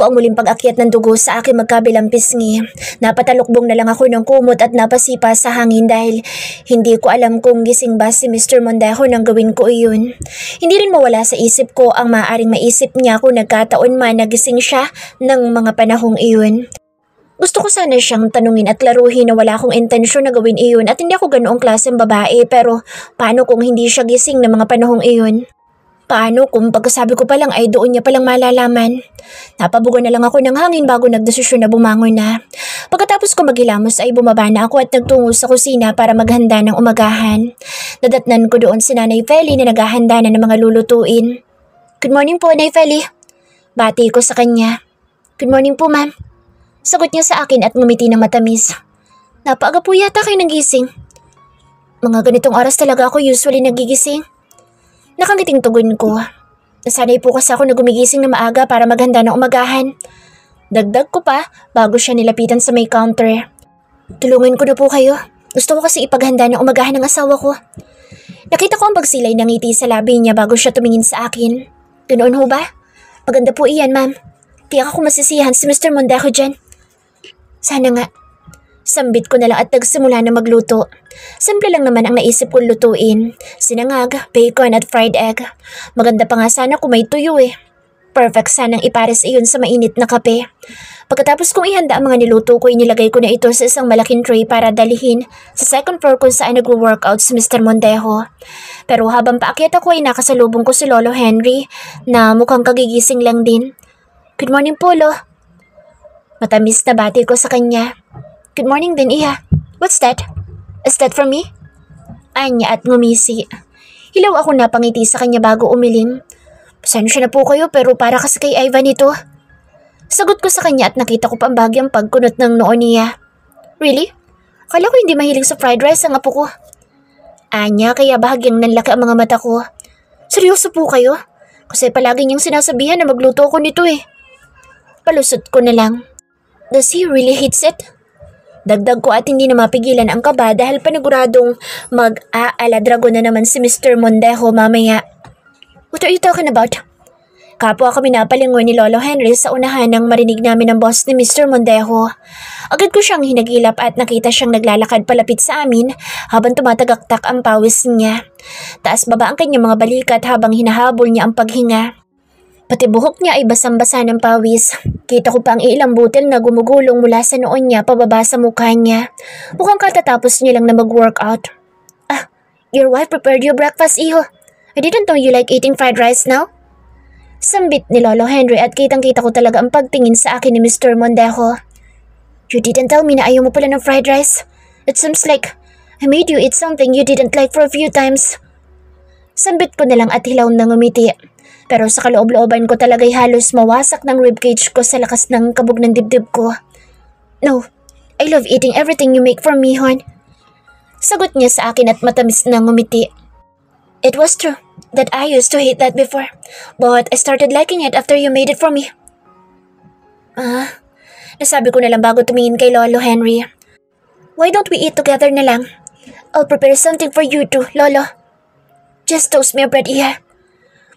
ko ang muling pag-akyat ng dugo sa aking magkabilang pisngi. Napatalukbong na lang ako ng kumot at napasipa sa hangin dahil hindi ko alam kung gising ba si Mr. Mondejo nang gawin ko iyon. Hindi rin mawala sa isip ko ang maaaring maisip niya kung nagkataon man nagising siya ng mga panahong iyon. Gusto ko sana siyang tanungin at laruhin na wala akong intensyon na gawin iyon at hindi ako ganoong klaseng babae, pero paano kung hindi siya gising ng mga panahong iyon? Paano kung pagkasabi ko pa lang ay doon niya palang malalaman? Napabugo na lang ako ng hangin bago nagdesisyon na bumangon na. Pagkatapos ko maghilamos ay bumaba na ako at nagtungo sa kusina para maghanda ng umagahan. Nadatnan ko doon si Nanay Feli na naghahanda na ng mga lulutuin. "Good morning po, Nay Feli." Bati ko sa kanya. "Good morning po, ma'am." Sagot niya sa akin at ngumiti ng matamis. "Napaaga po yata kayo nagising." "Mga ganitong oras talaga ako usually nagigising." Nakangiting tugon ko. Nasanay po kasi ako na gumigising na maaga para maghanda ng umagahan. Dagdag ko pa bago siya nilapitan sa may counter. "Tulungan ko na po kayo. Gusto ko kasi ipaghanda ng umagahan ng asawa ko." Nakita ko ang pagsilay ng ngiti sa labi niya bago siya tumingin sa akin. "Ganoon ho ba? Maganda po iyan, ma'am. Tiyak ako masisiyahan si Mr. Mondejo dyan." "Sana nga." Sambit ko na lang at nagsimula na magluto. Simple lang naman ang naisip kong lutuin. Sinangag, bacon at fried egg. Maganda pa nga sana kung may tuyo eh. Perfect sanang ipares iyon sa mainit na kape. Pagkatapos kong ihanda ang mga niluto ko, inilagay ko na ito sa isang malaking tray para dalihin sa second floor kung saan nagwo-workout si Mr. Mondejo. Pero habang paakyat ako ay nakasalubong ko si Lolo Henry na mukhang kagigising lang din. "Good morning po, Lo." Matamis na bati ko sa kanya. "Good morning din, Iha. What's that? Is that for me?" Anya at ngumisi. Hilaw ako napangiti sa kanya bago umiling. "Pasensya na po kayo pero para kasi kay Ivan ito." Sagot ko sa kanya at nakita ko pa ang bagyang pagkunot ng noo niya. "Really? Akala ko hindi mahilig sa fried rice ang apo ko." Anya, kaya bahagyang nanlaki ang mga mata ko. "Seryoso po kayo? Kasi palagi niyang sinasabihan na magluto ko nito eh." Palusot ko na lang. "Does he really hates it?" Dagdag ko at hindi na mapigilan ang kaba dahil paniguradong mag-aaladrago na naman si Mr. Mondejo mamaya. "What are you talking about?" Kapwa kami napalingon ni Lolo Henry sa unahan nang marinig namin ang boss ni Mr. Mondejo. Agad ko siyang hinagilap at nakita siyang naglalakad palapit sa amin habang tumatagaktak ang pawis niya. Taas baba ang kanyang mga balikat habang hinahabol niya ang paghinga. Pati buhok niya ay basang-basa ng pawis. Kita ko pa ang ilang butil na gumugulong mula sa noon niya pababa sa mukha niya. Mukhang katatapos niya lang na mag-workout. "Ah, your wife prepared your breakfast, iho. I didn't know you like eating fried rice now." Sambit ni Lolo Henry at kitang-kita ko talaga ang pagtingin sa akin ni Mr. Mondejo. "You didn't tell me na ayaw mo pala ng fried rice. It seems like I made you eat something you didn't like for a few times." Sambit ko na lang at hilaw na ngumiti. Pero sa kaloob-looban ko talaga'y halos mawasak ng ribcage ko sa lakas ng kabog ng dibdib ko. "No, I love eating everything you make for me, hon." Sagot niya sa akin at matamis na ngumiti. "It was true that I used to hate that before, but I started liking it after you made it for me." Nasabi ko na lang bago tumingin kay Lolo Henry. "Why don't we eat together na lang? I'll prepare something for you too, Lolo. Just toast me a bread, Iha."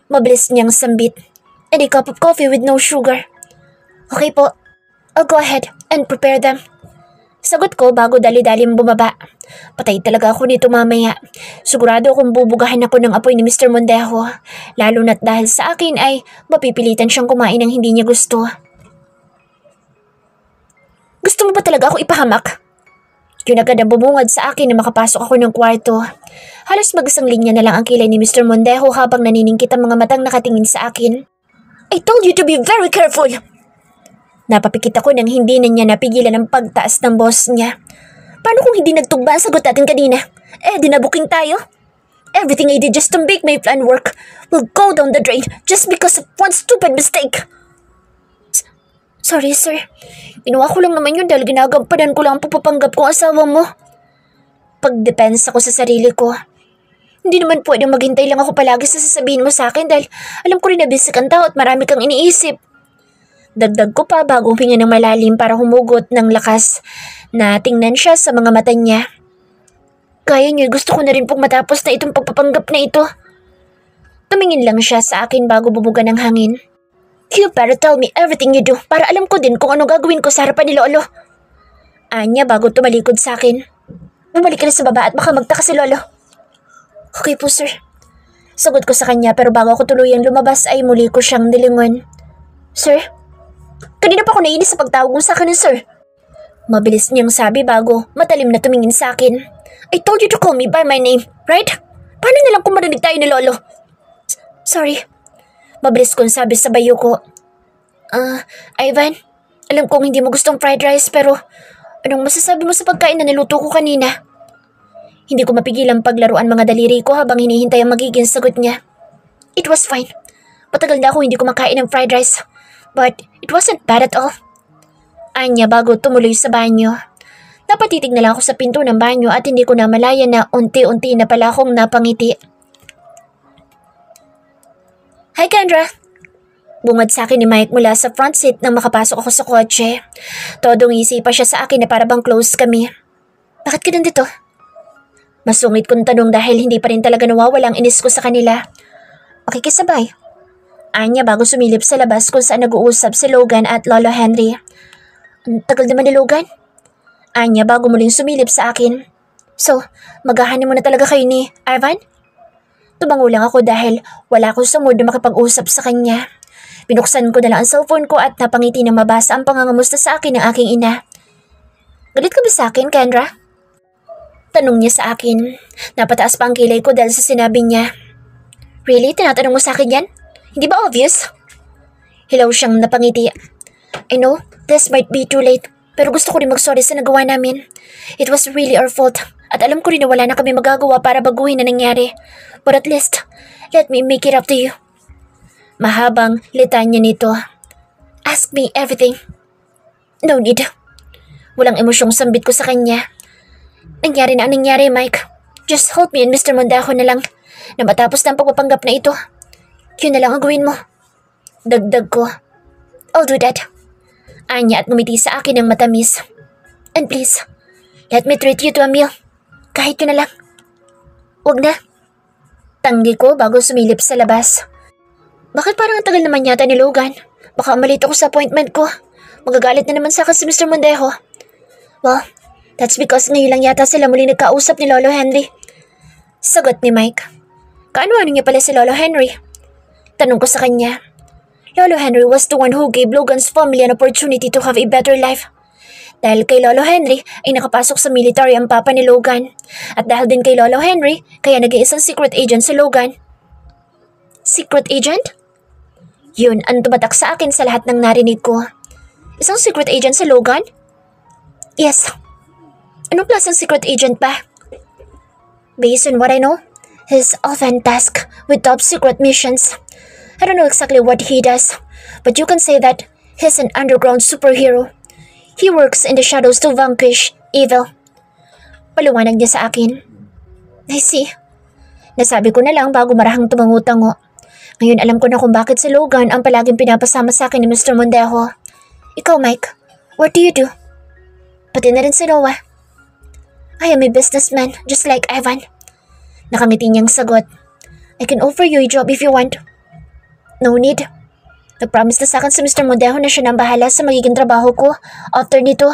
Mabilis niyang sambit. "And a cup of coffee with no sugar." "Okay po. I'll go ahead and prepare them." Sagot ko bago dali-dalim bumaba. Patay talaga ako nito mamaya. Sigurado akong bubugahan ako ng apoy ni Mr. Mondejo. Lalo na't dahil sa akin ay mapipilitan siyang kumain ng hindi niya gusto. "Gusto mo ba talaga ako ipahamak?" Yun agad ang bumungad sa akin na makapasok ako ng kwarto. Halos mag-isang linya na lang ang kilay ni Mr. Mondejo habang naniningkit ang mga matang nakatingin sa akin. "I told you to be very careful!" Napapikit ako nang hindi na niya napigilan ang pagtaas ng boss niya. "Paano kung hindi nagtugba ang sagot natin kanina? Dinabuking tayo. Everything I did just to make my plan work will go down the drain just because of one stupid mistake." "Sorry, sir. Ginawa ko lang naman yun dahil ginagampanan ko lang ang pagpapanggap kong asawa mo." Pagdepensa ko sa sarili ko. Hindi naman pwedeng maghintay lang ako palagi sa sasabihin mo sa akin dahil alam ko rin na busy kang tao at marami kang iniisip. Dagdag ko pa bago huminga ng malalim para humugot ng lakas na tingnan siya sa mga mata niya. "Kaya niyo, gusto ko na rin pong matapos na itong pagpapanggap na ito." Tumingin lang siya sa akin bago bumuga ng hangin. You better tell me everything you do para alam ko din kung ano gagawin ko sa harapan ni Lolo. Anya bago tumalikod sa akin. Bumalik ka na sa baba at baka magtaka si Lolo. Okay po, sir. Sagot ko sa kanya pero bago ako tuluyang lumabas ay muli ko siyang nilingon. Sir? Kanina pa ako nainis sa pagtawag mo sa akin ng sir. Mabilis niyang sabi bago matalim na tumingin sa akin. I told you to call me by my name, right? Paano na lang kung marinig tayo ni Lolo? Sorry. Mabilis kong sabi sa bayo ko. Ivan, alam kong hindi mo gustong fried rice pero anong masasabi mo sa pagkain na niluto ko kanina? Hindi ko mapigilang paglaruan mga daliri ko habang hinihintay ang magiging sagot niya. It was fine. Matagal na ako hindi kumakain ng fried rice. But it wasn't bad at all. Anya bago tumuloy sa banyo. Napatitig na lang ako sa pinto ng banyo at hindi ko na malaya na unti-unti na pala akong napangiti. Hi, Kendra! Bungad sa akin ni Mike mula sa front seat nang makapasok ako sa kotse. Todong ngisi pa siya sa akin na para bang close kami. Bakit ka nandito? Masungit kong tanong dahil hindi pa rin talaga nawawalang inis ko sa kanila. Makikisabay. Anya bago sumilip sa labas kung saan nag-uusap si Logan at Lolo Henry. Ang tagal naman ni Logan. Anya bago muling sumilip sa akin. So, maghahanin mo na talaga kayo ni Ivan? Tumango lang ako dahil wala akong sa mood na makipag-usap sa kanya. Binuksan ko na lang ang cellphone ko at napangiti na mabasa ang pangangamusta sa akin ng aking ina. Galit ka ba sa akin, Kendra? Tanong niya sa akin. Napataas pa ang kilay ko dahil sa sinabi niya. Really? Tinatanong mo sa akin yan? Hindi ba obvious? Hilaw siyang napangiti. I know, this might be too late, pero gusto ko rin mag-sorry sa nagawa namin. It was really our fault. At alam ko rin na wala na kami magagawa para baguhin na nangyari. But at least, let me make it up to you. Mahabang litanya nito. Ask me everything. No need. Walang emosyong sambit ko sa kanya. Nangyari na ang nangyari, Mike. Just help me and Mr. Mondajo na lang na matapos na ang pagpapanggap na ito. Yun na lang ang gawin mo. Dagdag ko. I'll do that. Anya at ngumiti sa akin ng matamis. And please, let me treat you to a meal. Kahit yun na lang. Huwag na. Tanggi ko bago sumilip sa labas. Bakit parang ang tagal naman yata ni Logan? Baka malito ako sa appointment ko. Magagalit na naman sa akin si Mr. Mondejo. Well, that's because ngayon lang yata sila muli nagkausap ni Lolo Henry. Sagot ni Mike. Kaano-ano niya pala si Lolo Henry? Tanong ko sa kanya. Lolo Henry was the one who gave Logan's family an opportunity to have a better life. Dahil kay Lolo Henry ay nakapasok sa military ang papa ni Logan. At dahil din kay Lolo Henry, kaya naging isang secret agent si Logan. Secret agent? Yun ang tumatak sa akin sa lahat ng narinig ko. Isang secret agent si Logan? Yes. Anong klaseng secret agent ba? Based on what I know, he's often tasked with top secret missions. I don't know exactly what he does, but you can say that he's an underground superhero. He works in the shadows to vanquish evil. Paliwanag niya sa akin. I see. Nasabi ko na lang bago marahang tumango-tango. Ngayon alam ko na kung bakit si Logan ang palaging pinapasama sa akin ni Mr. Mondejo. Ikaw, Mike, what do you do? Pati na rin si Noah. I am a businessman, just like Ivan. Nakangiti niyang sagot. I can offer you a job if you want. No need. Nag-promise na sa akin si Mr. Mondejo na siya nang bahala sa magiging trabaho ko after nito.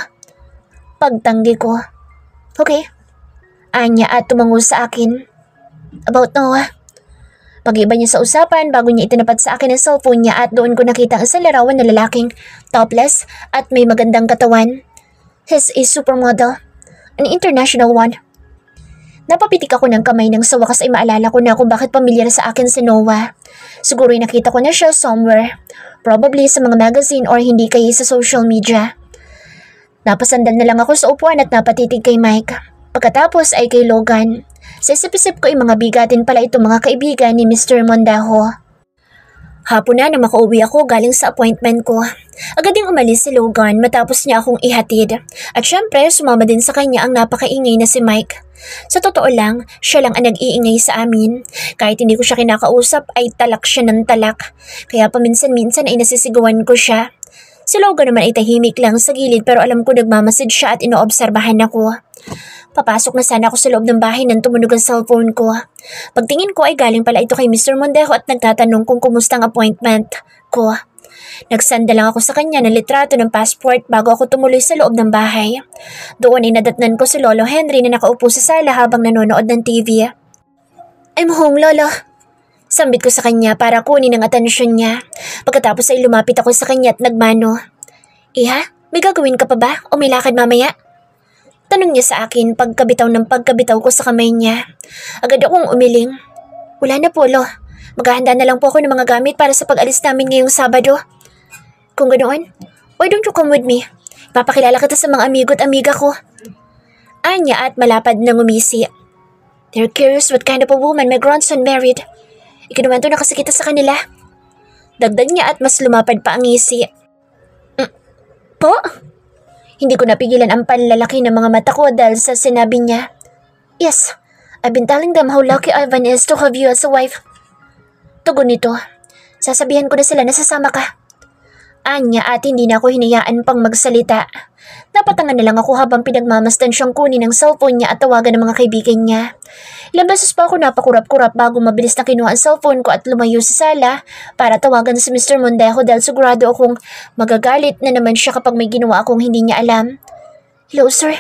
Pagtanggi ko. Okay. Anya at tumango sa akin. About Noah. Pag-iba niya sa usapan bago niya itinapat sa akin ang cellphone niya at doon ko nakita ang isang larawan na lalaking topless at may magandang katawan. He's a supermodel. An international one. Napapitik ako ng kamay nang sa wakas ay maalala ko na kung bakit pamilyar sa akin si Noah. Siguro ay nakita ko na siya somewhere. Probably sa mga magazine or hindi kaya sa social media. Napasandal na lang ako sa upuan at napatitig kay Mike. Pagkatapos ay kay Logan. Sa isip-isip ko ay mga bigatin pala itong mga kaibigan ni Mr. Mondajo. Hapon na makauwi ako galing sa appointment ko. Agad ding umalis si Logan matapos niya akong ihatid. At syempre sumama din sa kanya ang napakaingay na si Mike. Sa totoo lang, siya lang ang nag-iingay sa amin. Kahit hindi ko siya kinakausap ay talak siya ng talak. Kaya paminsan-minsan ay nasisigawan ko siya. Si Logan naman ay tahimik lang sa gilid pero alam ko nagmamasid siya at inoobserbahan ako. Papasok na sana ako sa loob ng bahay nang tumunog ang cellphone ko. Pagtingin ko ay galing pala ito kay Mr. Mondejo at nagtatanong kung kumusta ang appointment ko. Nagsanda lang ako sa kanya ng litrato ng passport bago ako tumuloy sa loob ng bahay. Doon ay nadatnan ko si Lolo Henry na nakaupo sa sala habang nanonood ng TV. "I'm home, Lolo." Sambit ko sa kanya para kunin ang atensyon niya. Pagkatapos ay lumapit ako sa kanya at nagmano. "Iha, may gagawin ka pa ba o may lakad mamaya?" Tanong niya sa akin pagkabitaw ng pagkabitaw ko sa kamay niya. Agad akong umiling. "Wala na po, Lo. Maghahanda na lang po ako ng mga gamit para sa pag-alis namin ngayong Sabado." "Kung ganoon, why don't you come with me? Ipapakilala kita sa mga amigo at amiga ko." Anya at malapad na ngumisi. "They're curious what kind of a woman my grandson married. Ikinuwento na kasi kita sa kanila." Dagdag niya at mas lumapad pa ang ngisi. Po? Hindi ko napigilan ang panlalaki ng mga mata ko dahil sa sinabi niya. "Yes, I've been telling them how lucky Ivan is to have you as a wife." Tugon nito. "Sasabihan ko na sila na sasama ka." Anya at hindi na ako hinayaan pang magsalita. Napatangan na lang ako habang pinagmamasdan siyang kunin ang cellphone niya at tawagan ng mga kaibigan niya. Ilang beses pa ako napakurap-kurap bago mabilis na kinuha ang cellphone ko at lumayo sa sala para tawagan si Mr. Mondejo dahil sigurado akong magagalit na naman siya kapag may ginawa akong hindi niya alam. "Hello, sir."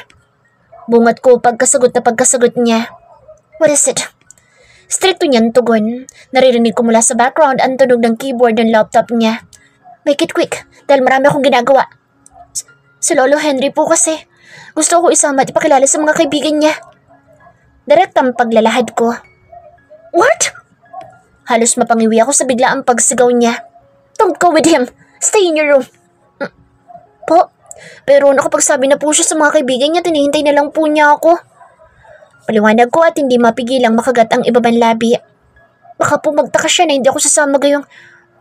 Bungat ko pagkasagot na pagkasagot niya. "What is it?" Strikto niyang tugon. Naririnig ko mula sa background ang tunog ng keyboard ng laptop niya. "Make it quick dahil marami akong ginagawa." Si Lolo Henry po kasi. Gusto ko isama at ipakilala sa mga kaibigan niya." Direct ang paglalahad ko. "What?" Halos mapangiwi ako sa biglaang pagsigaw niya. "Don't go with him. Stay in your room." "Po, pero nakapagsabi na po siya sa mga kaibigan niya, tinihintay na lang po niya ako." Paliwanag ko at hindi mapigilang makagat ang ibabang labi. Baka po magtaka siya na hindi ako sasama gayong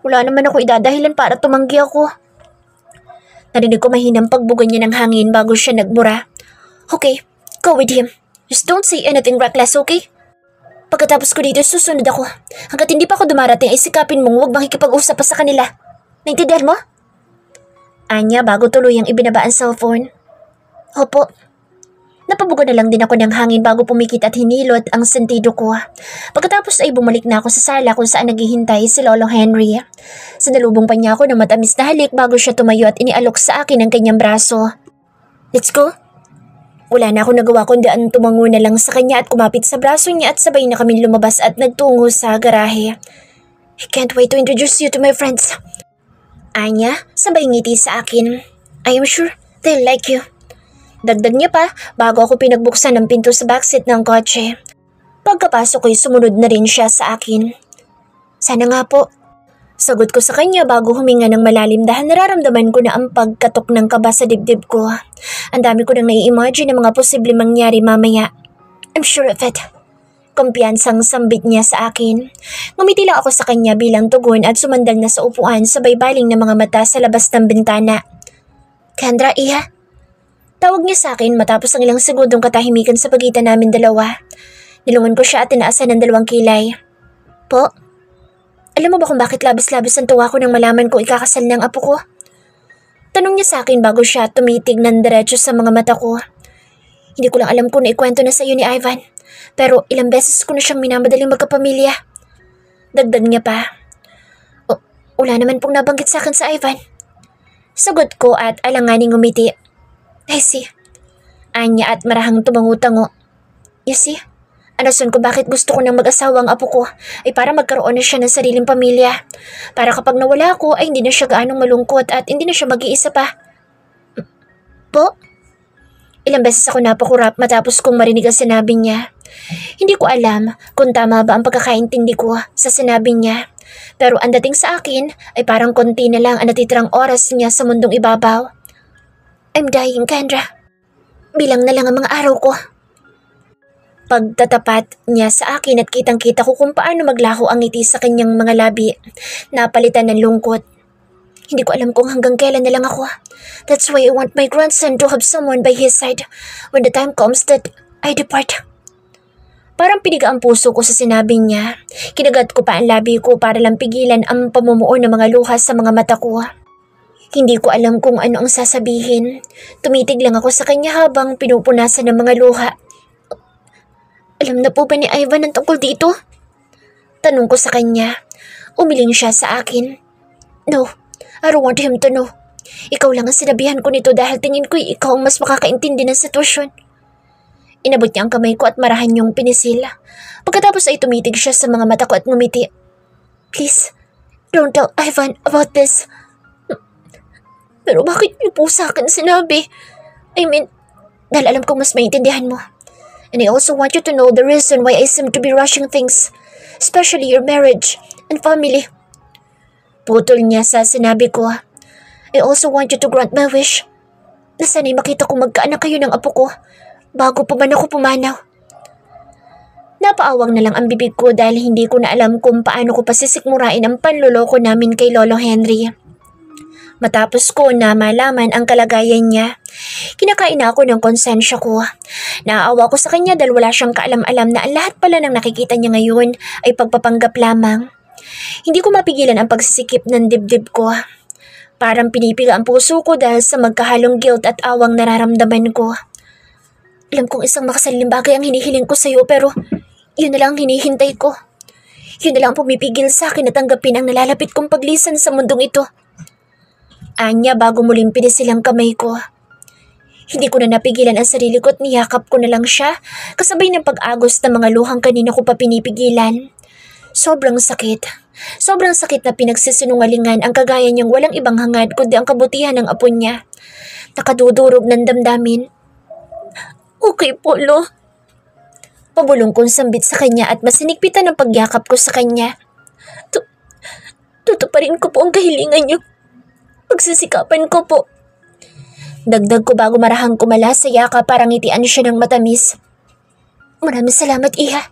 wala naman ako idadahilan para tumanggi ako. Narinig ko mahinang pagbugan niya ng hangin bago siya nagmura. "Okay, go with him. Just don't say anything reckless, okay?" Pagkatapos ko dito, susunod ako. Hanggat hindi pa ako dumarating ay sikapin mong huwag makikipag-usap pa sa kanila. Naintindihan mo? Anya bago tuloy ang ibinaba ang cellphone. "Opo." Napabugan na lang din ako ng hangin bago pumikit at hinilot ang sentido ko. Pagkatapos ay bumalik na ako sa sala kung saan naghihintay si Lolo Henry. Sinalubong pa niya ako ng matamis na halik bago siya tumayo at inialok sa akin ang kanyang braso. "Let's go." Wala na ako nagawa kundi ang tumango na lang sa kanya at kumapit sa braso niya at sabay na kami lumabas at nagtungo sa garahe. "I can't wait to introduce you to my friends." Anya, sabay ngiti sa akin. "I am sure they'll like you." Dagdag niya pa bago ako pinagbuksan ng pinto sa backseat ng kotse. Pagkapasok ko'y sumunod na rin siya sa akin. "Sana nga po." Sagot ko sa kanya bago huminga ng malalim dahil nararamdaman ko na ang pagkatok ng kaba sa dibdib ko. Ang dami ko nang nai-imagine na mga posibleng mangyari mamaya. "I'm sure of it." Kumpiyansang sambit niya sa akin. Ngumiti lang ako sa kanya bilang tugon at sumandal na sa upuan sabay baling ng mga mata sa labas ng bintana. "Kendra, iha?" Tawag niya sa akin matapos ang ilang segundong katahimikan sa pagitan namin dalawa. Nilungan ko siya at tinaasan ng dalawang kilay. "Po? Alam mo ba kung bakit labis-labis ang tuwa ko nang malaman kong ikakasal ng apo ko?" Tanong niya sa akin bago siya tumitig ng diretso sa mga mata ko. "Hindi ko lang alam kung naikwento na sa iyo ni Ivan, pero ilang beses ko na siyang minamadaling magkapamilya." Dagdag niya pa. Wala naman pong nabanggit sa akin sa Ivan." Sagot ko at alanganing ngumiti. "I see." Anya at marahang tumango-tango. "You see? Ang rason kung bakit gusto ko nang mag-asawa ang apo ko ay para magkaroon na siya ng sariling pamilya. Para kapag nawala ako ay hindi na siya gaanong malungkot at hindi na siya mag-iisa pa." "Po?" Ilang beses ako napakurap matapos kong marinig ang sinabi niya. Hindi ko alam kung tama ba ang pagkakaintindi ko sa sinabi niya. Pero ang dating sa akin ay parang konti na lang ang natitirang oras niya sa mundong ibabaw. "I'm dying, Kendra. Bilang na lang ang mga araw ko." Pagtatapat niya sa akin at kitang-kita ko kung paano maglaho ang ngiti sa kanyang mga labi, napalitan ng lungkot. Hindi ko alam kung hanggang kailan na lang ako. That's why I want my grandson to have someone by his side when the time comes that I depart. Parang piniga ang puso ko sa sinabi niya. Kinagat ko pa ang labi ko para lang pigilan ang pamumuo ng mga luha sa mga mata ko. Hindi ko alam kung ano ang sasabihin. Tumitig lang ako sa kanya habang pinupunasan ng mga luha. Alam na po ba ni Ivan ang tungkol dito? Tanong ko sa kanya. Umiling siya sa akin. No, I don't want him to know. Ikaw lang ang sinabihan ko nito dahil tingin ko ikaw ang mas makakaintindi ng sitwasyon. Inabot niya ang kamay ko at marahan yung pinisil. Pagkatapos ay tumitig siya sa mga mata ko at ngumiti. Please, don't tell Ivan about this. Pero bakit niyo po sa akin sinabi? I mean, dahil alam kong mas maintindihan mo. And I also want you to know the reason why I seem to be rushing things, especially your marriage and family. Putol niya sa sinabi ko. I also want you to grant my wish na sana'y makita kong magkaanak kayo ng apo ko bago pa man ako pumanaw. Napaawang na lang ang bibig ko dahil hindi ko na alam kung paano ko pasisikmurain ang panloloko namin kay Lolo Henry. Matapos ko na malaman ang kalagayan niya, kinakain na ako ng konsensya ko. Naaawa ko sa kanya dahil wala siyang kaalam-alam na ang lahat pala ng nakikita niya ngayon ay pagpapanggap lamang. Hindi ko mapigilan ang pagsisikip ng dibdib ko. Parang pinipiga ang puso ko dahil sa magkahalong guilt at awang nararamdaman ko. Alam kong isang makasariling bagay ang hinihiling ko sa'yo pero yun na lang ang hinihintay ko. Yun na lang ang pumipigil sa akin na tanggapin ang nalalapit kong paglisan sa mundong ito. Anya bago muling pinisilang kamay ko. Hindi ko na napigilan ang sarili ko at niyakap ko na lang siya kasabay ng pag-agos ng mga luhang kanina ko pa pinipigilan. Sobrang sakit. Sobrang sakit na pinagsisinungalingan ang kagaya niyang walang ibang hangad kundi ang kabutihan ng apo niya. Nakadudurog ng damdamin. Okay po, Lo. Pabulong kong sambit sa kanya at masinigpitan ang pagyakap ko sa kanya. Tutuparin ko po ang kahilingan niyo. Pagsisikapan ko po. Dagdag ko bago marahang kumala sa yaka para ngitian siya ng matamis. Maraming salamat, Iha.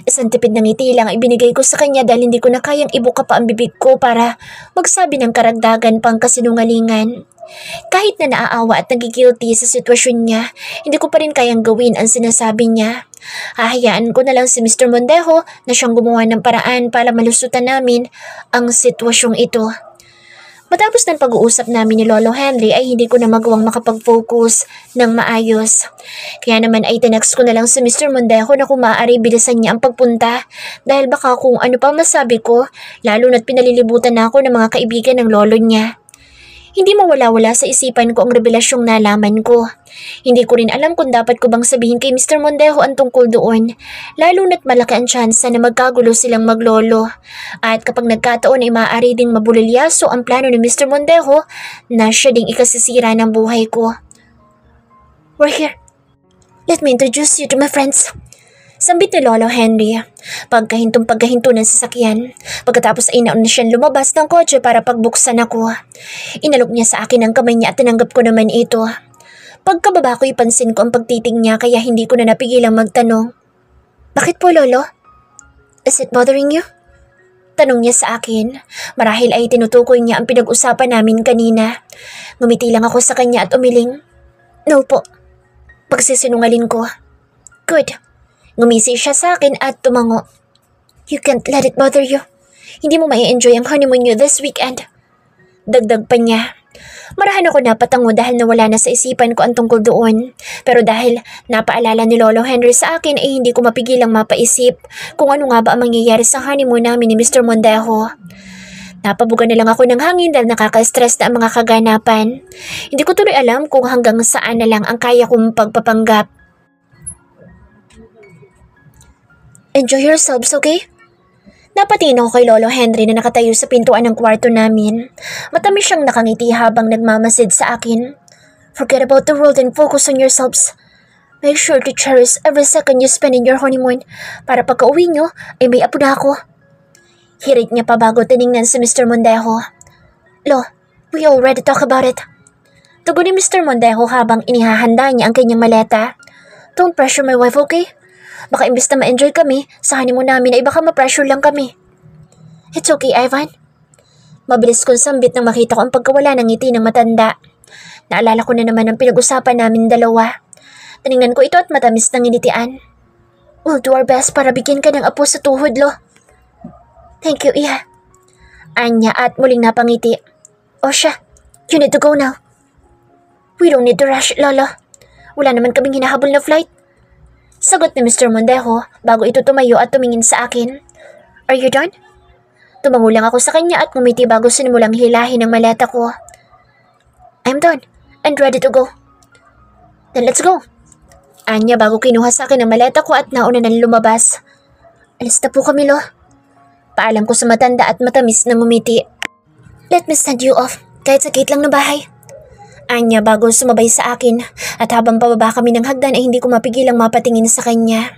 Isang tipid ng ngiti lang ay ibinigay ko sa kanya dahil hindi ko na kayang ibuka pa ang bibig ko para magsabi ng karagdagan pang kasinungalingan. Kahit na naaawa at nagigilty sa sitwasyon niya, hindi ko pa rin kayang gawin ang sinasabi niya. Hahayaan ko na lang si Mr. Mondejo na siyang gumawa ng paraan para malusutan namin ang sitwasyong ito. Matapos ng pag-uusap namin ni Lolo Henry ay hindi ko na magawang makapag-focus ng maayos. Kaya naman ay tinext ko na lang si Mr. Mondejo na kung maaari bilisan niya ang pagpunta dahil baka kung ano pa masabi ko, lalo na't pinalilibutan na ako ng mga kaibigan ng lolo niya. Hindi mawala-wala sa isipan ko ang revelasyong nalaman ko. Hindi ko rin alam kung dapat ko bang sabihin kay Mr. Mondejo ang tungkol doon, lalo na't malaki ang tsansa na magkagulo silang maglolo. At kapag nagkataon ay maaari ding mabulilyaso ang plano ni Mr. Mondejo na siya ding ikasisira ng buhay ko. We're here. Let me introduce you to my friends. Sambit ni Lolo Henry. Pagkahinto ng sasakyan. Pagkatapos ay nauna siyang lumabas ng kotse para pagbuksan ako. Inalok niya sa akin ang kamay niya at tinanggap ko naman ito. Pagkababa ko ipansin ko ang pagtitig niya kaya hindi ko na napigilang magtanong. Bakit po, Lolo? Is it bothering you? Tanong niya sa akin. Marahil ay tinutukoy niya ang pinag-usapan namin kanina. Ngumiti lang ako sa kanya at umiling. No po. Pagsisinungaling ko. Good. Ngumisi siya sa akin at tumango. You can't let it bother you. Hindi mo mai-enjoy ang honeymoon niyo this weekend. Dagdag pa niya. Marahan ako napatango dahil nawala na sa isipan ko ang tungkol doon. Pero dahil napaalala ni Lolo Henry sa akin ay hindi ko mapigilang mapaisip kung ano nga ba ang mangyayari sa honeymoon namin ni Mr. Mondejo. Napabuga na lang ako ng hangin dahil nakaka-stress na ang mga kaganapan. Hindi ko tuloy alam kung hanggang saan na lang ang kaya kong pagpapanggap. Enjoy yourselves, okay? Napatingin ako kay Lolo Henry na nakatayo sa pintuan ng kwarto namin. Matamis siyang nakangiti habang nagmamasid sa akin. Forget about the world and focus on yourselves. Make sure to cherish every second you spend in your honeymoon para pagka-uwi nyo ay may apo na ako. Hirit niya pa bago tiningnan si Mr. Mondejo. Lo, we already talk about it. Tugon ni Mr. Mondejo habang inihahanda niya ang kanyang maleta. Don't pressure my wife, okay? Baka imbes na ma-enjoy kami, sa honeymoon namin ay baka ma-pressure lang kami. It's okay, Ivan. Mabilis kong sambit nang makita ko ang pagkawala ng ngiti ng matanda. Naalala ko na naman ang pinag-usapan namin dalawa. Tinignan ko ito at matamis ng initian. We'll do our best para bigyan ka ng apo sa tuhod, Lo. Thank you, Iha. Anya at muling napangiti. O siya, you need to go now. We don't need to rush, Lolo. Wala naman kaming hinahabol na flight. Sagot ni Mr. Mondejo bago ito tumayo at tumingin sa akin. Are you done? Tumango lang ako sa kanya at ngumiti bago sinimulang hilahin ang maleta ko. I'm done and ready to go. Then let's go. Anya bago kinuha sa akin ang maleta ko at nauna nang lumabas. Alis na po kami, Lo. Paalam ko sa matanda at matamis na ngumiti. Let me send you off kahit sa gate lang ng bahay. Anya bago sumabay sa akin at habang pababa kami ng hagdan ay hindi ko mapigilang mapatingin sa kanya.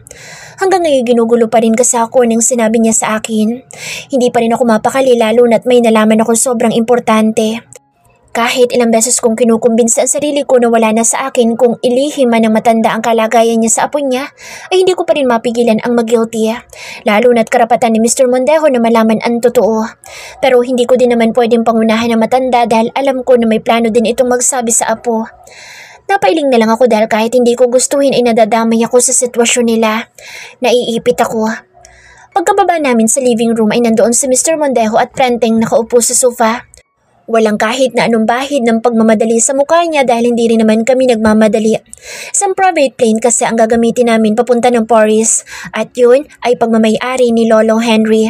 Hanggang ngayon ginugulo pa rin kasi ako nang sinabi niya sa akin. Hindi pa rin ako mapakali lalo na't may nalaman ako sobrang importante. Kahit ilang beses kong kinukumbinsa ang sarili ko na wala na sa akin kung ilihim man ng matanda ang kalagayan niya sa apo niya, ay hindi ko pa rin mapigilan ang mag-guilty. Lalo na't karapatan ni Mr. Mondejo na malaman ang totoo. Pero hindi ko din naman pwedeng pangunahan ng matanda dahil alam ko na may plano din itong magsabi sa apo. Napailing na lang ako dahil kahit hindi ko gustuhin ay nadadamay ako sa sitwasyon nila. Naiipit ako. Pagkababa namin sa living room ay nandoon si Mr. Mondejo at Prenteng nakaupo sa sofa. Walang kahit na anong bahid ng pagmamadali sa mukha niya dahil hindi rin naman kami nagmamadali. Isang private plane kasi ang gagamitin namin papunta ng Paris at yun ay pagmamayari ni Lolo Henry.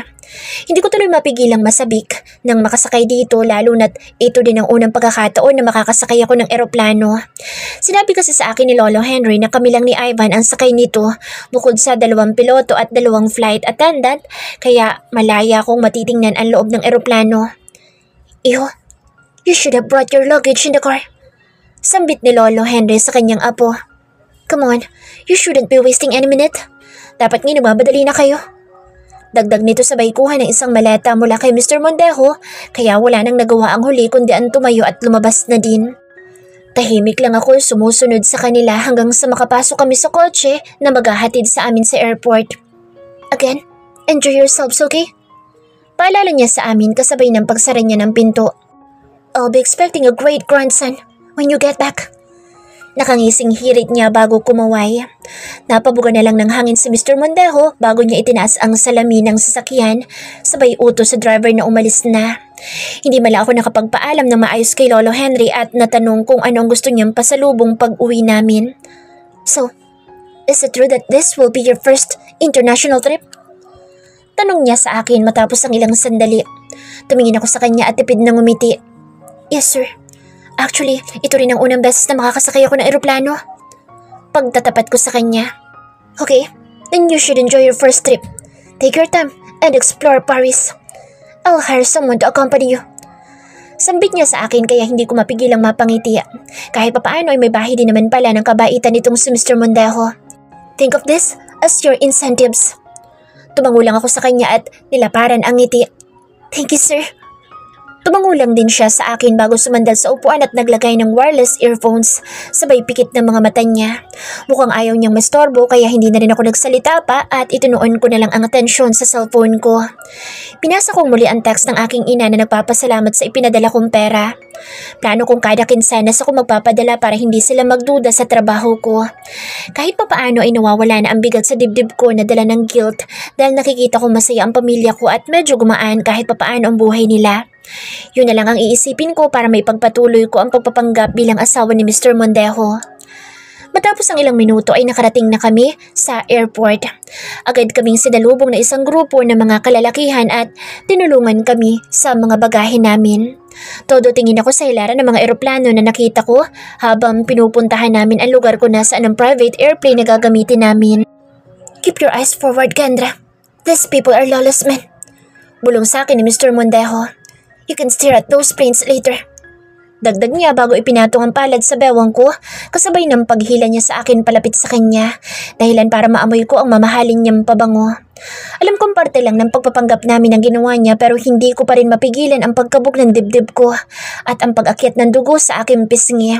Hindi ko tuloy mapigilang masabik nang makasakay dito lalo na't ito din ang unang pagkakataon na makakasakay ako ng eroplano. Sinabi kasi sa akin ni Lolo Henry na kami lang ni Ivan ang sakay nito bukod sa 2 piloto at 2 flight attendant kaya malaya akong matitingnan ang loob ng eroplano. Iho, you should have brought your luggage in the car. Sambit ni Lolo Henry sa kanyang apo. Come on, you shouldn't be wasting any minute. Dapat nga nagmamadali na kayo. Dagdag nito sabay kuha ng isang maleta mula kay Mr. Mondejo kaya wala nang nagawa ang huli kundi ang tumayo at lumabas na din. Tahimik lang ako sumusunod sa kanila hanggang sa makapasok kami sa kotse na maghahatid sa amin sa airport. Again, enjoy yourselves, okay? Paalala niya sa amin kasabay ng pagsara niya ng pinto. I'll be expecting a great grandson when you get back. Nakangising hirit niya bago kumaway. Napabuga na lang ng hangin si Mr. Mondejo bago niya itinaas ang salamin ng sasakyan sabay utos sa driver na umalis na. Hindi mala ako nakapagpaalam ng maayos kay Lolo Henry at natanong kung ano ang gusto niyang pasalubong pag uwi namin. So, is it true that this will be your first international trip? Tanong niya sa akin matapos ang ilang sandali. Tumingin ako sa kanya at tipid na ngumiti. Yes, sir. Actually, ito rin ang unang beses na makakasakay ako ng eroplano. Pagtatapat ko sa kanya. Okay, then you should enjoy your first trip. Take your time and explore Paris. I'll hire someone to accompany you. Sambit niya sa akin kaya hindi ko mapigilang mapangiti. Kahit papaano ay may bahay din naman pala ng kabaitan nitong si Mr. Mondejo. Think of this as your incentives. Tumango lang ako sa kanya at nilaparan ang ngiti. Thank you, sir. Tumango lang din siya sa akin bago sumandal sa upuan at naglagay ng wireless earphones sabay pikit ng mga mata niya. Mukhang ayaw niyang mastorbo kaya hindi na rin ako nagsalita pa at itinuon ko na lang ang atensyon sa cellphone ko. Pinasa kong muli ang text ng aking ina na nagpapasalamat sa ipinadala kong pera. Plano kong kada kinsenas ako magpapadala para hindi sila magduda sa trabaho ko. Kahit papaano ay nawawala na ang bigat sa dibdib ko na dala ng guilt dahil nakikita ko masaya ang pamilya ko at medyo gumaan kahit papaano ang buhay nila. Yun na lang ang iisipin ko para may pagpatuloy ko ang pagpapanggap bilang asawa ni Mr. Mondejo. Matapos ang ilang minuto ay nakarating na kami sa airport. Agad kaming sinalubong na isang grupo ng mga kalalakihan at tinulungan kami sa mga bagahe namin. Todo tingin ako sa hilaran ng mga eroplano na nakita ko habang pinupuntahan namin ang lugar kung nasaan ang private airplane na gagamitin namin. Keep your eyes forward, Kendra. These people are lawless men. Bulong sa akin ni Mr. Mondejo. You can stare at those planes later. Dagdag niya bago ipinatong ang palad sa bewang ko kasabay ng paghila niya sa akin palapit sa kanya dahilan para maamoy ko ang mamahalin niyang pabango. Alam kong parte lang ng pagpapanggap namin ang ginawa niya pero hindi ko pa rin mapigilan ang pagkabog ng dibdib ko at ang pag-akyat ng dugo sa aking pisngi.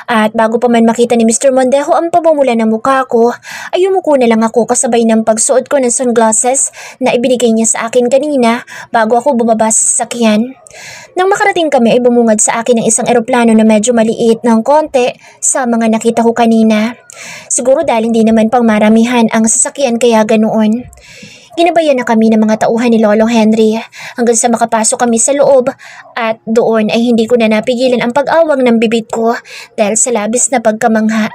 At bago pa man makita ni Mr. Mondejo ang pamumula ng mukha ko ay yumuko na lang ako kasabay ng pagsuot ko ng sunglasses na ibinigay niya sa akin kanina bago ako bumaba sa sasakyan. Nang makarating kami ay bumungad sa akin ng isang eroplano na medyo maliit ng konti sa mga nakita ko kanina. Siguro dahil hindi naman pang maramihan ang sasakyan kaya ganoon. Ginabayan na kami ng mga tauhan ni Lolo Henry hanggang sa makapasok kami sa loob at doon ay hindi ko na napigilan ang pag-awang ng bibig ko dahil sa labis na pagkamangha.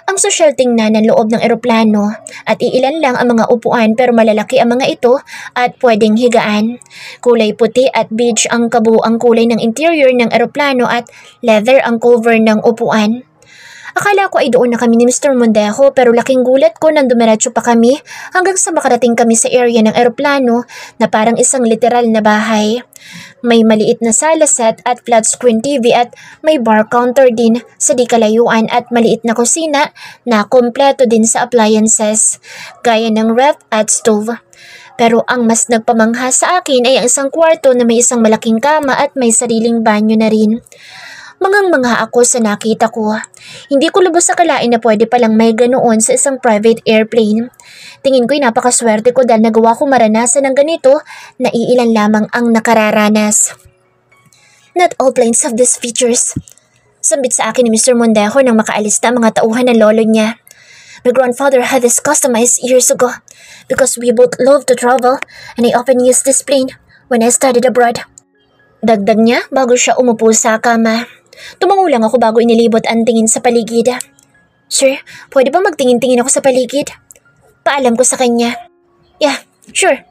Ang sosyal tingnan ng loob ng eroplano at iilan lang ang mga upuan pero malalaki ang mga ito at pwedeng higaan. Kulay puti at beige ang kabuuang kulay ng interior ng eroplano at leather ang cover ng upuan. Akala ko ay doon na kami ni Mr. Mondejo pero laking gulat ko nang dumiretso pa kami hanggang sa makarating kami sa area ng eroplano na parang isang literal na bahay. May maliit na sala set at flat screen TV at may bar counter din sa di kalayuan at maliit na kusina na kompleto din sa appliances, gaya ng ref at stove. Pero ang mas nagpamangha sa akin ay ang isang kwarto na may isang malaking kama at may sariling banyo na rin. Mangang-mangha ako sa nakita ko. Hindi ko lubos akalain na pwede palang may ganoon sa isang private airplane. Tingin ko'y napakaswerte ko dahil nagawa ko maranasan ng ganito na iilan lamang ang nakararanas. Not all planes have these features. Sambit sa akin ni Mr. Mondejo nang makaalis na mga tauhan ng lolo niya. My grandfather had this customized years ago because we both love to travel and I often used this plane when I studied abroad. Dagdag niya bago siya umupo sa kama. Tumango lang ako bago inilibot ang tingin sa paligid. Sir, pwede ba magtingin-tingin ako sa paligid? Paalam ko sa kanya. Yeah, sure.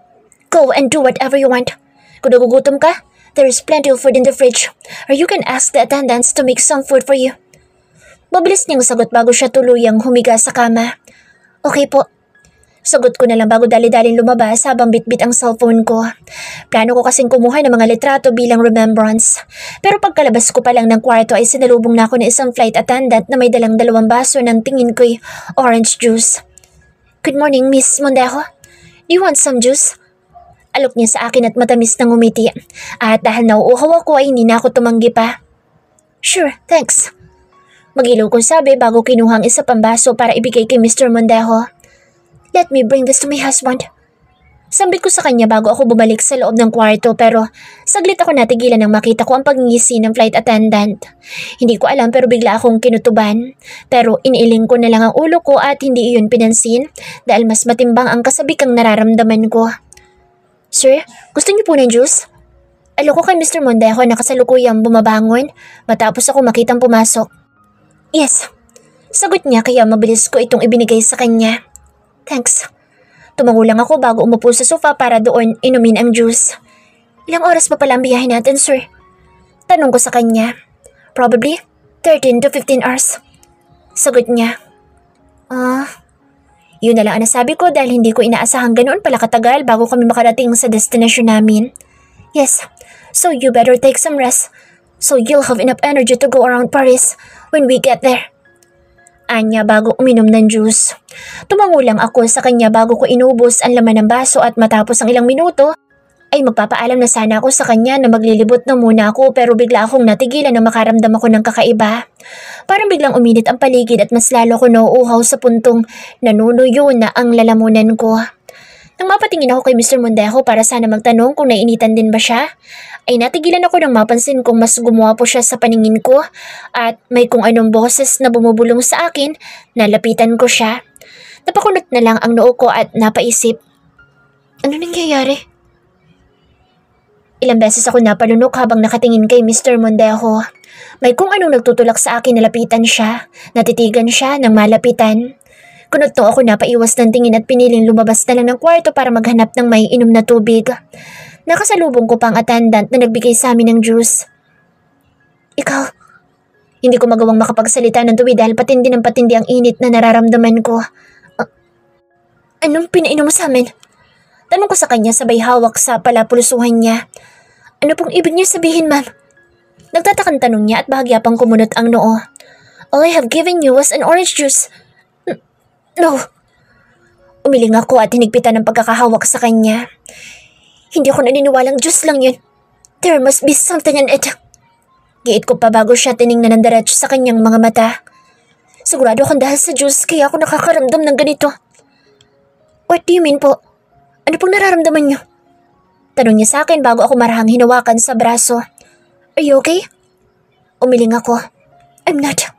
Go and do whatever you want. Kung nagugutom ka, there is plenty of food in the fridge or you can ask the attendants to make some food for you. Mabilis niyang sagot bago siya tuluyang humiga sa kama. Okay po. Sagot ko na lang bago dali-daling lumabas habang bitbit ang cellphone ko. Plano ko kasing kumuha ng mga litrato bilang remembrance. Pero pagkalabas ko pa lang ng kwarto ay sinalubong na ako ng isang flight attendant na may dalang 2 baso ng tingin ko'y orange juice. Good morning, Miss Mondejo. Do you want some juice? Alok niya sa akin at matamis na ngumiti. At dahil nauuhaw ako ay hindi na ako tumanggi pa. Sure, thanks. Magilaw kong sabi bago kinuhang isa pang baso para ibigay kay Mr. Mondejo. Let me bring this to my husband. Sambit ko sa kanya bago ako bumalik sa loob ng kwarto pero saglit ako natigilan nang makita ko ang pagngisi ng flight attendant. Hindi ko alam pero bigla akong kinutuban. Pero iniiling ko na lang ang ulo ko at hindi iyon pinansin dahil mas matimbang ang kasabikang nararamdaman ko. Sir, gusto niyo po ng juice? Alok ko kay Mr. Mondejo na kasalukuyang bumabangon matapos ako makitang pumasok. Yes. Sagot niya kaya mabilis ko itong ibinigay sa kanya. Thanks. Tumango lang ako bago umupo sa sofa para doon inumin ang juice. Ilang oras pa pala ang biyahe natin, sir? Tanong ko sa kanya. Probably 13 to 15 hours. Sagot niya. Yun na lang ang nasabi ko dahil hindi ko inaasahang ganoon pala katagal bago kami makarating sa destination namin. Yes, so you better take some rest so you'll have enough energy to go around Paris when we get there. Anya bago uminom ng juice. Tumango lang ako sa kanya bago ko inubos ang laman ng baso at matapos ang ilang minuto ay magpapaalam na sana ako sa kanya na maglilibot na muna ako pero bigla akong natigilan na makaramdam ako ng kakaiba. Parang biglang uminit ang paligid at mas lalo ko nauuhaw sa puntong nanunuyo na ang lalamunan ko. Nang mapatingin ako kay Mr. Mondejo para sana magtanong kung naiinitan din ba siya, ay natigilan ako nang mapansin kong mas gumuwapo siya sa paningin ko at may kung anong boses na bumubulong sa akin, nalapitan ko siya. Napakunot na lang ang noo ko at napaisip, ano nangyayari? Ilang beses ako napalunok habang nakatingin kay Mr. Mondejo. May kung anong nagtutulak sa akin nalapitan siya, natitigan siya ng malapitan. Kunot to ako napaiwas ng tingin at piniling lumabas na lang ng kwarto para maghanap ng may inom na tubig. Nakasalubong ko pang attendant na nagbigay sa amin ng juice. Ikaw, hindi ko magawang makapagsalita ng tuwi dahil patindi ng patindi ang init na nararamdaman ko. Anong pinainom mo sa amin? Tanong ko sa kanya sabay hawak sa palapulusuhan niya. Ano pong ibig niyo sabihin, ma'am? Nagtatakang tanong niya at bahagya pang kumunot ang noo. All I have given you was an orange juice. No. Umiling ako at hinigpitan ng pagkakahawak sa kanya. Hindi ako naniniwalang juice lang yun. There must be something in it. Giit ko pa bago siya tiningnan ng diretso sa kanyang mga mata. Sigurado akong dahil sa juice kaya ako nakakaramdam ng ganito. What do you mean po? Ano pong nararamdaman niyo? Tanong niya sa akin bago ako marahang hinawakan sa braso. Are you okay? Umiling ako. I'm not.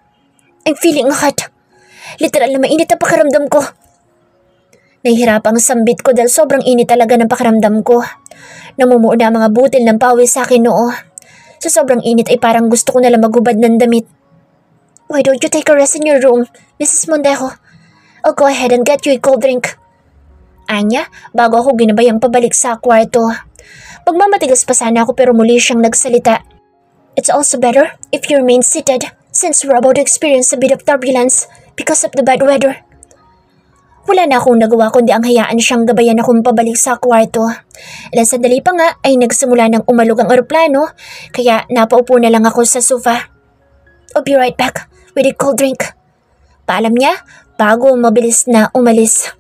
I'm feeling hot. Literal na mainit ang pakiramdam ko. Nahihirapang sambit ko dahil sobrang init talaga ng pakiramdam ko. Namumuo na ang mga butil ng pawis sa akin noo. Sa sobrang init ay parang gusto ko nalang maghubad ng damit. Why don't you take a rest in your room, Mrs. Mondejo? I'll go ahead and get you a cold drink. Anya, bago ako ginabayang pabalik sa kwarto. Magmamatigas pa sana ako pero muli siyang nagsalita. It's also better if you remain seated since we're about to experience a bit of turbulence because of the bad weather. Wala na akong nagawa kundi ang hayaan siyang gabayan akong pabalik sa kwarto. Ilang sandali pa nga ay nagsimula ng umalog ang eroplano kaya napaupo na lang ako sa sofa. I'll be right back with a cold drink. Paalam niya bago mabilis na umalis.